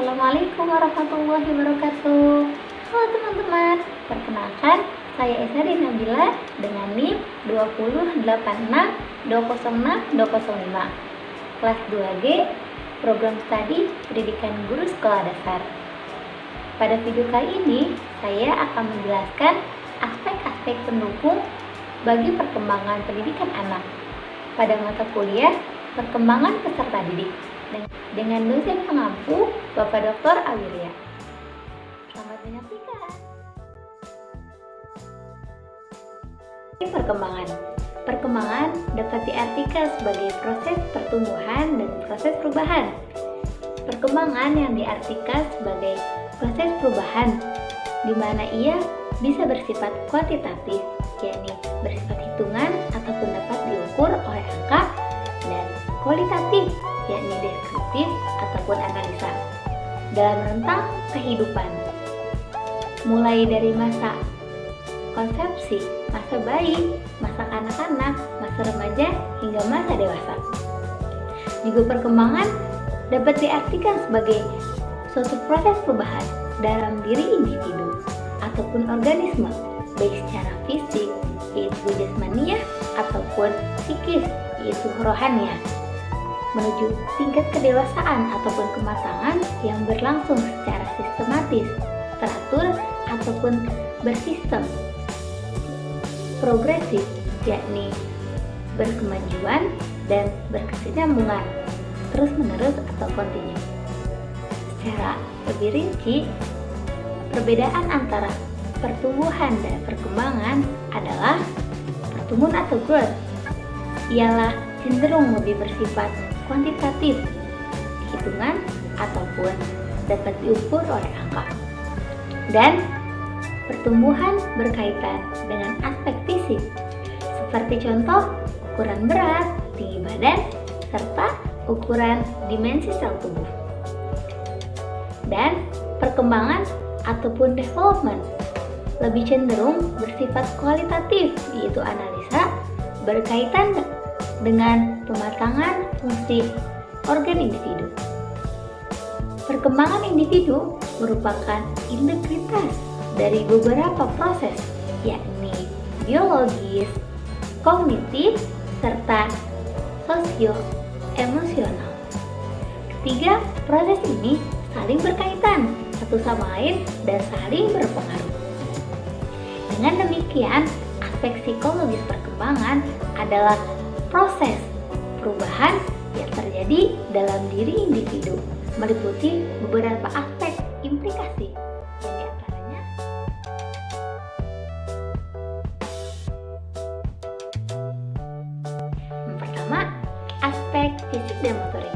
Assalamualaikum warahmatullahi wabarakatuh. Halo teman-teman, perkenalkan saya Esari Nabila dengan NIM 2086206-205 kelas 2G Program Studi Pendidikan Guru Sekolah Dasar. Pada video kali ini saya akan menjelaskan aspek-aspek pendukung bagi perkembangan pendidikan anak pada mata kuliah perkembangan peserta didik dengan dosen pengampu Bapak Dr. Awiria. Selamat menyaksikan. Perkembangan dapat diartikan sebagai proses pertumbuhan dan proses perubahan. Perkembangan yang diartikan sebagai proses perubahan di mana ia bisa bersifat kuantitatif, yakni bersifat hitungan ataupun dapat diukur oleh angka, dan kualitatif, yakni deskriptif ataupun analisa dalam rentang kehidupan, mulai dari masa konsepsi, masa bayi, masa kanak-kanak, masa remaja, hingga masa dewasa. Juga perkembangan dapat diartikan sebagai suatu proses perubahan dalam diri individu ataupun organisme, baik secara fisik, yaitu jasmaniah, ataupun psikis, yaitu rohaniah, menuju tingkat kedewasaan ataupun kematangan yang berlangsung secara sistematis, teratur, ataupun bersistem, progresif, yakni berkemajuan dan berkesinambungan, terus-menerus atau kontinu. Secara lebih rinci, perbedaan antara pertumbuhan dan perkembangan adalah pertumbuhan atau growth ialah cenderung lebih bersifat kuantitatif, hitungan, ataupun dapat diukur oleh angka. Dan pertumbuhan berkaitan dengan aspek fisik, seperti contoh ukuran berat, tinggi badan, serta ukuran dimensi sel tubuh. Dan perkembangan ataupun development lebih cenderung bersifat kualitatif, yaitu analisa berkaitan dengan pematangan fungsi organ individu. Perkembangan individu merupakan integritas dari beberapa proses, yakni biologis, kognitif, serta sosio-emosional. Ketiga, proses ini saling berkaitan satu sama lain dan saling berpengaruh. Dengan demikian, aspek psikologis perkembangan adalah proses perubahan yang terjadi dalam diri individu, meliputi beberapa aspek implikasi, yang diantaranya yang pertama, aspek fisik dan motorik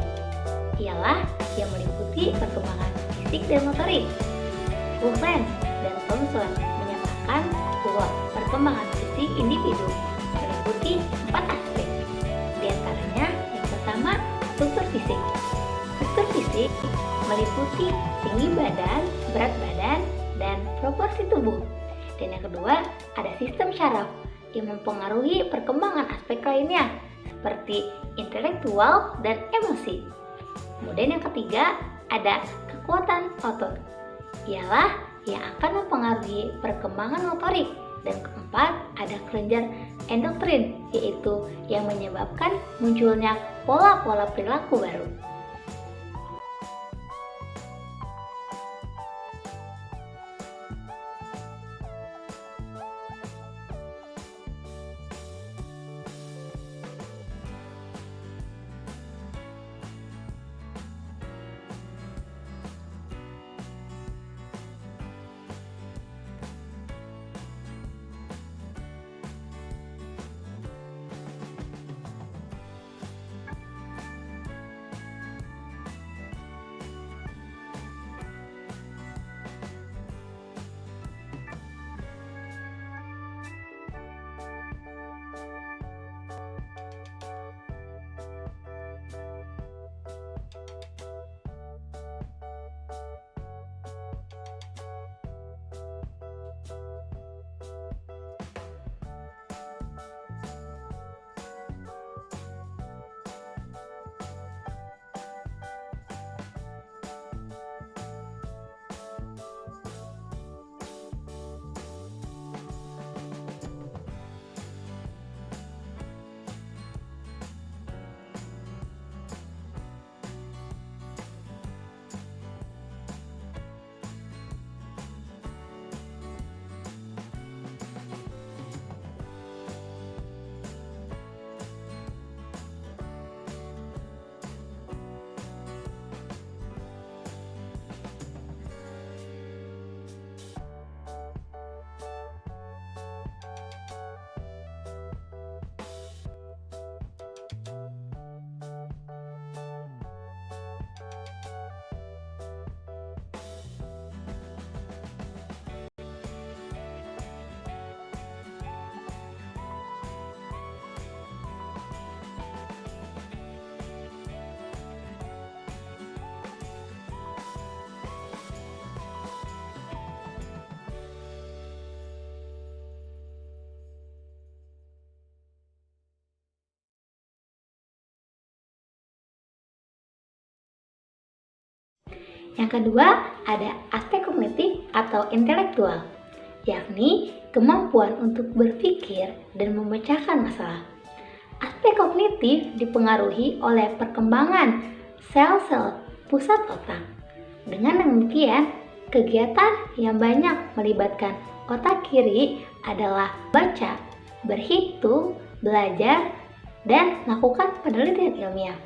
ialah yang meliputi perkembangan fisik dan motorik. Cohen dan Thomson menyatakan bahwa perkembangan fisik individu meliputi 4 aspek. Di antaranya yang pertama, struktur fisik. Struktur fisik meliputi tinggi badan, berat badan, dan proporsi tubuh. Dan yang kedua, ada sistem syaraf yang mempengaruhi perkembangan aspek lainnya seperti intelektual dan emosi. Kemudian yang ketiga, ada kekuatan otot, ialah yang akan mempengaruhi perkembangan motorik. Dan keempat, ada kelenjar endokrin, yaitu yang menyebabkan munculnya pola-pola perilaku baru. Yang kedua, ada aspek kognitif atau intelektual, yakni kemampuan untuk berpikir dan memecahkan masalah. Aspek kognitif dipengaruhi oleh perkembangan sel-sel pusat otak. Dengan demikian, kegiatan yang banyak melibatkan otak kiri adalah baca, berhitung, belajar, dan melakukan penelitian ilmiah.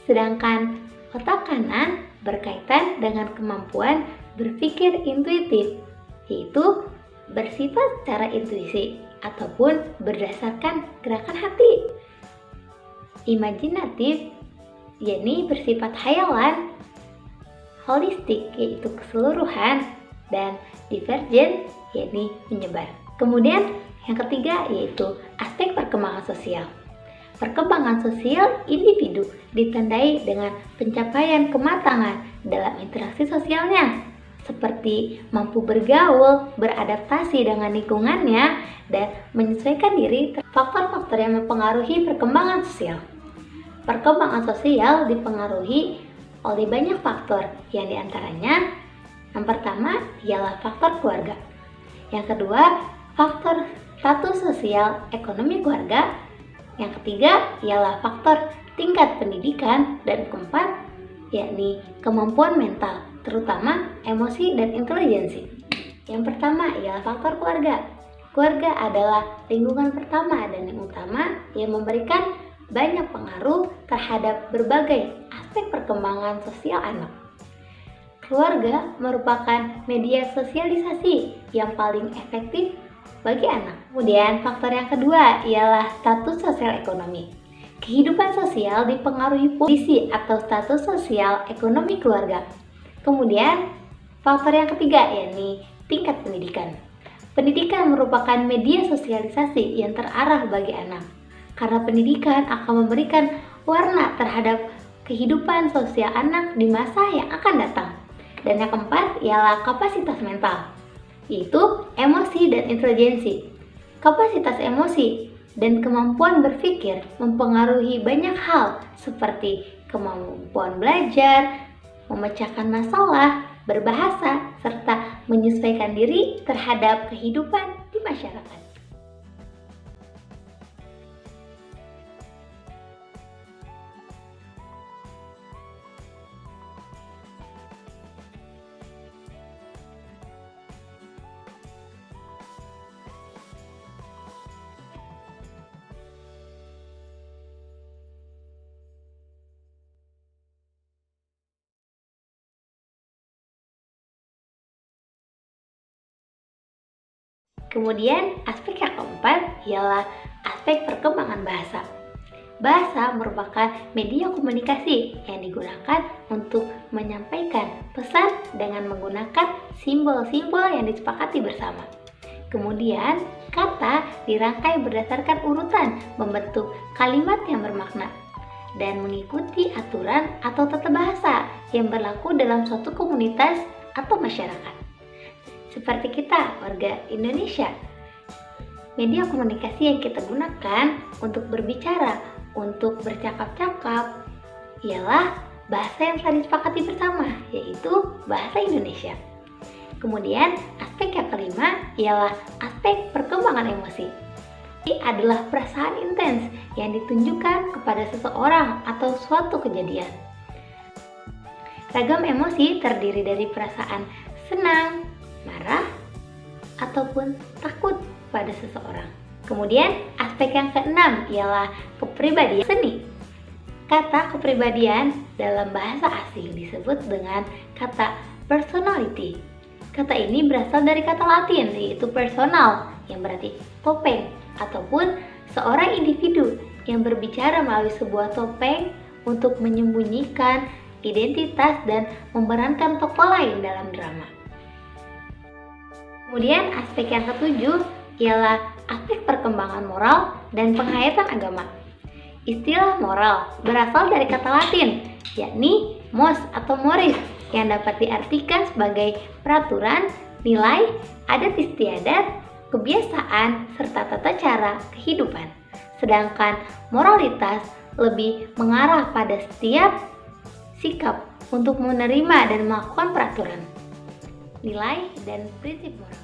Sedangkan otak kanan berkaitan dengan kemampuan berpikir intuitif, yaitu bersifat secara intuisi ataupun berdasarkan gerakan hati. Imajinatif, yakni bersifat hayalan, holistik, yaitu keseluruhan, dan divergen, yakni menyebar. Kemudian yang ketiga yaitu aspek perkembangan sosial. Perkembangan sosial individu ditandai dengan pencapaian kematangan dalam interaksi sosialnya, seperti mampu bergaul, beradaptasi dengan lingkungannya, dan menyesuaikan diri. Faktor-faktor yang mempengaruhi perkembangan sosial. Perkembangan sosial dipengaruhi oleh banyak faktor, yang diantaranya yang pertama ialah faktor keluarga. Yang kedua, faktor status sosial ekonomi keluarga. Yang ketiga ialah faktor tingkat pendidikan, dan keempat yakni kemampuan mental, terutama emosi dan intelijensi. Yang pertama ialah faktor keluarga. Keluarga adalah lingkungan pertama dan yang utama yang memberikan banyak pengaruh terhadap berbagai aspek perkembangan sosial anak. Keluarga merupakan media sosialisasi yang paling efektif bagi anak. Kemudian faktor yang kedua ialah status sosial ekonomi. Kehidupan sosial dipengaruhi posisi atau status sosial ekonomi keluarga. Kemudian faktor yang ketiga yakni tingkat pendidikan. Pendidikan merupakan media sosialisasi yang terarah bagi anak, karena pendidikan akan memberikan warna terhadap kehidupan sosial anak di masa yang akan datang. Dan yang keempat ialah kapasitas mental, yaitu emosi dan intelijensi. Kapasitas emosi dan kemampuan berpikir mempengaruhi banyak hal seperti kemampuan belajar, memecahkan masalah, berbahasa, serta menyesuaikan diri terhadap kehidupan di masyarakat. Kemudian aspek yang keempat ialah aspek perkembangan bahasa. Bahasa merupakan media komunikasi yang digunakan untuk menyampaikan pesan dengan menggunakan simbol-simbol yang disepakati bersama. Kemudian kata dirangkai berdasarkan urutan membentuk kalimat yang bermakna dan mengikuti aturan atau tata bahasa yang berlaku dalam suatu komunitas atau masyarakat. Seperti kita, warga Indonesia, media komunikasi yang kita gunakan untuk berbicara, untuk bercakap-cakap, ialah bahasa yang telah disepakati bersama, yaitu bahasa Indonesia. Kemudian, aspek yang kelima ialah aspek perkembangan emosi. Ini adalah perasaan intens yang ditunjukkan kepada seseorang atau suatu kejadian. Ragam emosi terdiri dari perasaan senang, marah, ataupun takut pada seseorang. Kemudian aspek yang keenam ialah kepribadian seni. Kata kepribadian dalam bahasa asing disebut dengan kata personality. Kata ini berasal dari kata Latin yaitu personal yang berarti topeng ataupun seorang individu yang berbicara melalui sebuah topeng untuk menyembunyikan identitas dan memerankan tokoh lain dalam drama. Kemudian aspek yang ketujuh ialah aspek perkembangan moral dan penghayatan agama. Istilah moral berasal dari kata Latin, yakni mos atau moris, yang dapat diartikan sebagai peraturan, nilai, adat istiadat, kebiasaan, serta tata cara kehidupan. Sedangkan moralitas lebih mengarah pada setiap sikap untuk menerima dan melakukan peraturan, nilai, dan prinsip moral.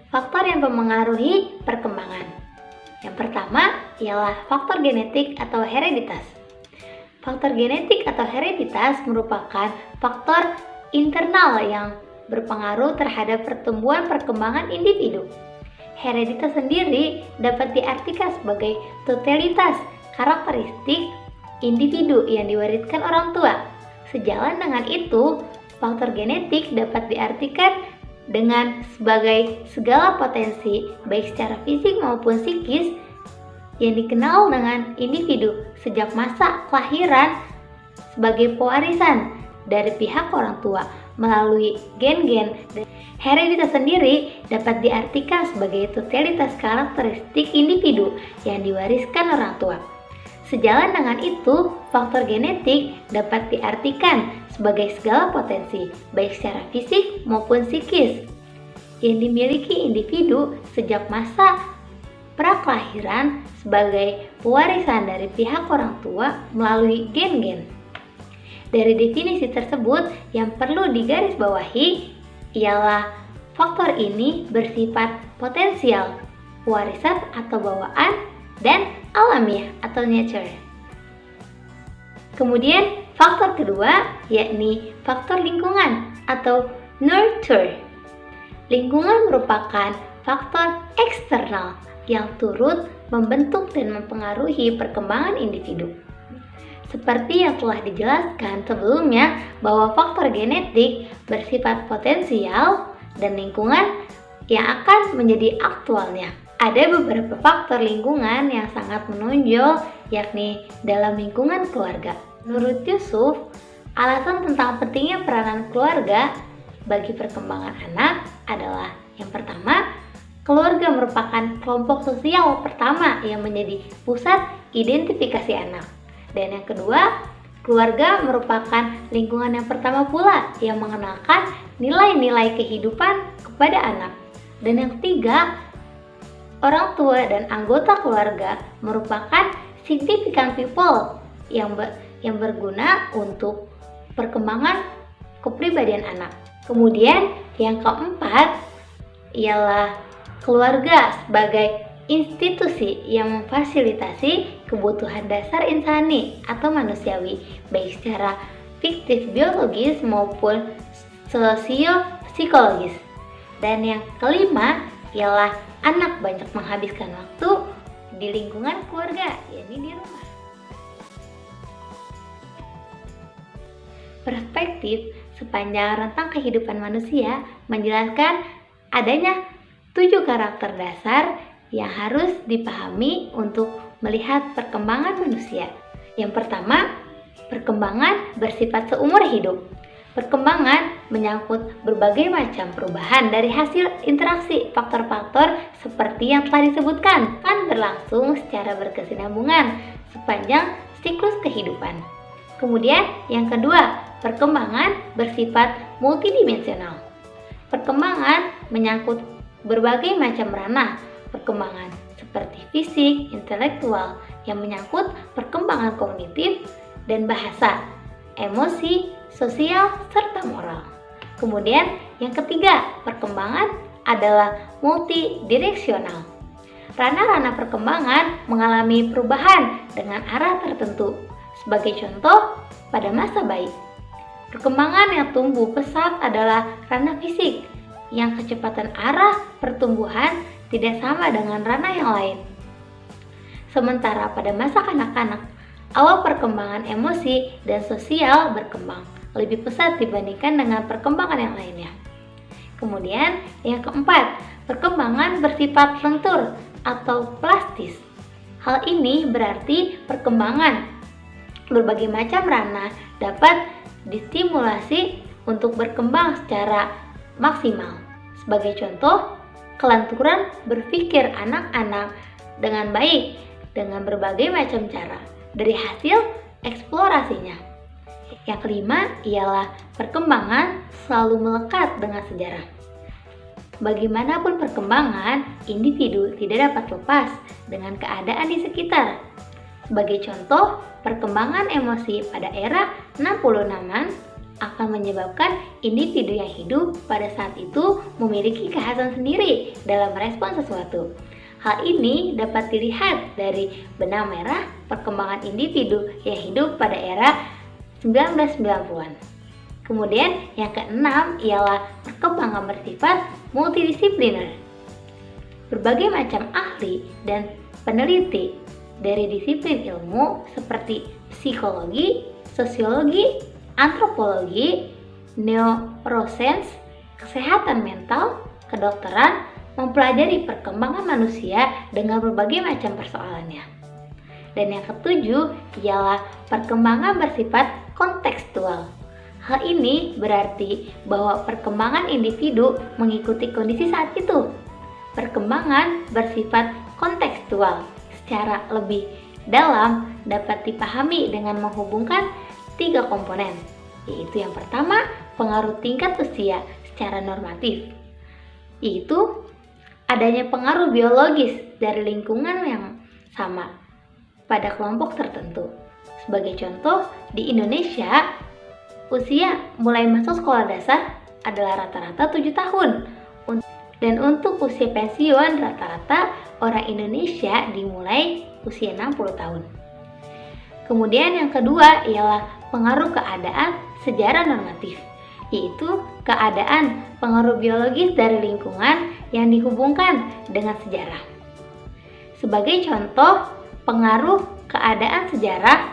Faktor yang mempengaruhi perkembangan. Yang pertama ialah faktor genetik atau hereditas. Faktor genetik atau hereditas merupakan faktor internal yang berpengaruh terhadap pertumbuhan perkembangan individu. Hereditas sendiri dapat diartikan sebagai totalitas karakteristik individu yang diwariskan orang tua. Sejalan dengan itu, faktor genetik dapat diartikan dengan sebagai segala potensi baik secara fisik maupun psikis yang dikenal dengan individu sejak masa kelahiran sebagai pewarisan dari pihak orang tua melalui gen-gen. Hereditas sendiri dapat diartikan sebagai totalitas karakteristik individu yang diwariskan orang tua. Sejalan dengan itu, faktor genetik dapat diartikan sebagai segala potensi, baik secara fisik maupun psikis, yang dimiliki individu sejak masa prakelahiran sebagai pewarisan dari pihak orang tua melalui gen-gen. Dari definisi tersebut, yang perlu digarisbawahi ialah faktor ini bersifat potensial, warisan atau bawaan, dan alamiah atau nature. Kemudian faktor kedua yakni faktor lingkungan atau nurture. Lingkungan merupakan faktor eksternal yang turut membentuk dan mempengaruhi perkembangan individu. Seperti yang telah dijelaskan sebelumnya bahwa faktor genetik bersifat potensial dan lingkungan yang akan menjadi aktualnya. Ada beberapa faktor lingkungan yang sangat menonjol, yakni dalam lingkungan keluarga. Menurut Yusuf, alasan tentang pentingnya peranan keluarga bagi perkembangan anak adalah yang pertama, keluarga merupakan kelompok sosial pertama yang menjadi pusat identifikasi anak. Dan yang kedua, keluarga merupakan lingkungan yang pertama pula yang mengenalkan nilai-nilai kehidupan kepada anak. Dan yang ketiga, orang tua dan anggota keluarga merupakan significant people yang berguna untuk perkembangan kepribadian anak. Kemudian yang keempat ialah keluarga sebagai institusi yang memfasilitasi kebutuhan dasar insani atau manusiawi, baik secara fiktif biologis maupun sosio-psikologis. Dan yang kelima ialah anak banyak menghabiskan waktu di lingkungan keluarga, yakni di rumah. Perspektif sepanjang rentang kehidupan manusia menjelaskan adanya 7 karakter dasar yang harus dipahami untuk melihat perkembangan manusia. Yang pertama, perkembangan bersifat seumur hidup. Perkembangan menyangkut berbagai macam perubahan dari hasil interaksi faktor-faktor seperti yang telah disebutkan, kan berlangsung secara berkesinambungan sepanjang siklus kehidupan. Kemudian yang kedua, perkembangan bersifat multidimensional. Perkembangan menyangkut berbagai macam ranah perkembangan seperti fisik, intelektual yang menyangkut perkembangan kognitif dan bahasa, emosi, sosial, serta moral. Kemudian yang ketiga, perkembangan adalah multidireksional. Ranah-ranah perkembangan mengalami perubahan dengan arah tertentu. Sebagai contoh, pada masa bayi, perkembangan yang tumbuh pesat adalah ranah fisik, yang kecepatan arah pertumbuhan tidak sama dengan ranah yang lain. Sementara pada masa kanak-kanak, awal perkembangan emosi dan sosial berkembang lebih pesat dibandingkan dengan perkembangan yang lainnya. Kemudian yang keempat, perkembangan bersifat lentur atau plastis. Hal ini berarti perkembangan berbagai macam ranah dapat distimulasi untuk berkembang secara maksimal. Sebagai contoh, kelenturan berpikir anak-anak dengan baik dengan berbagai macam cara dari hasil eksplorasinya. Yang kelima ialah perkembangan selalu melekat dengan sejarah. Bagaimanapun perkembangan, individu tidak dapat lepas dengan keadaan di sekitar. Sebagai contoh, perkembangan emosi pada era 66-an akan menyebabkan individu yang hidup pada saat itu memiliki kekhasan sendiri dalam merespon sesuatu. Hal ini dapat dilihat dari benang merah perkembangan individu yang hidup pada era 1990-an. Kemudian yang keenam ialah perkembangan bersifat multidisipliner. Berbagai macam ahli dan peneliti dari disiplin ilmu seperti psikologi, sosiologi, antropologi, neuroscience, kesehatan mental, kedokteran mempelajari perkembangan manusia dengan berbagai macam persoalannya. Dan yang ketujuh ialah perkembangan bersifat kontekstual. Hal ini berarti bahwa perkembangan individu mengikuti kondisi saat itu. Perkembangan bersifat kontekstual secara lebih dalam dapat dipahami dengan menghubungkan 3 komponen, yaitu yang pertama, pengaruh tingkat usia secara normatif, yaitu adanya pengaruh biologis dari lingkungan yang sama pada kelompok tertentu. Sebagai contoh, di Indonesia, usia mulai masuk sekolah dasar adalah rata-rata 7 tahun. Dan untuk usia pensiun rata-rata orang Indonesia dimulai usia 60 tahun. Kemudian yang kedua ialah pengaruh keadaan sejarah normatif, yaitu keadaan pengaruh biologis dari lingkungan yang dihubungkan dengan sejarah. Sebagai contoh, pengaruh keadaan sejarah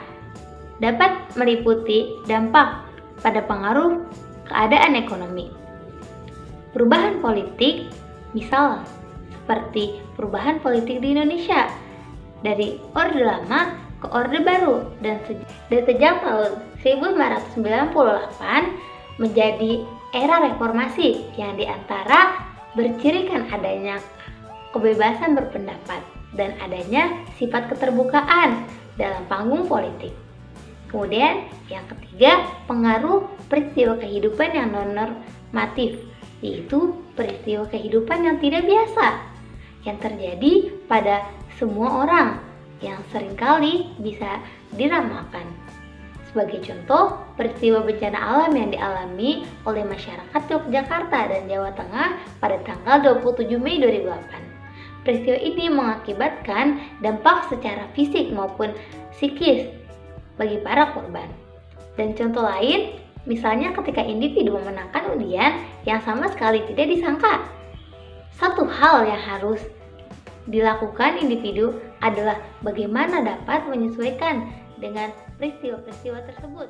dapat meliputi dampak pada pengaruh keadaan ekonomi, perubahan politik, misal seperti perubahan politik di Indonesia dari Orde Lama ke Orde Baru dan sejak tahun 1998 menjadi era reformasi yang diantara bercirikan adanya kebebasan berpendapat dan adanya sifat keterbukaan dalam panggung politik. Kemudian yang ketiga, pengaruh peristiwa kehidupan yang non-normatif, yaitu peristiwa kehidupan yang tidak biasa yang terjadi pada semua orang yang seringkali bisa diramalkan. Sebagai contoh, peristiwa bencana alam yang dialami oleh masyarakat Yogyakarta dan Jawa Tengah pada tanggal 27 Mei 2008. Peristiwa ini mengakibatkan dampak secara fisik maupun psikis bagi para korban. Dan contoh lain, misalnya ketika individu memenangkan undian yang sama sekali tidak disangka. Satu hal yang harus dilakukan individu adalah bagaimana dapat menyesuaikan dengan peristiwa-peristiwa tersebut.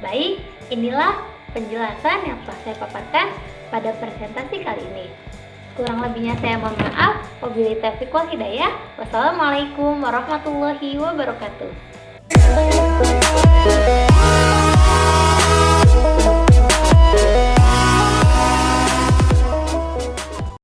Baik, inilah penjelasan yang telah saya paparkan pada presentasi kali ini. Kurang lebihnya saya mohon maaf. Wabillahi taufiq wal hidayah. Wassalamualaikum warahmatullahi wabarakatuh.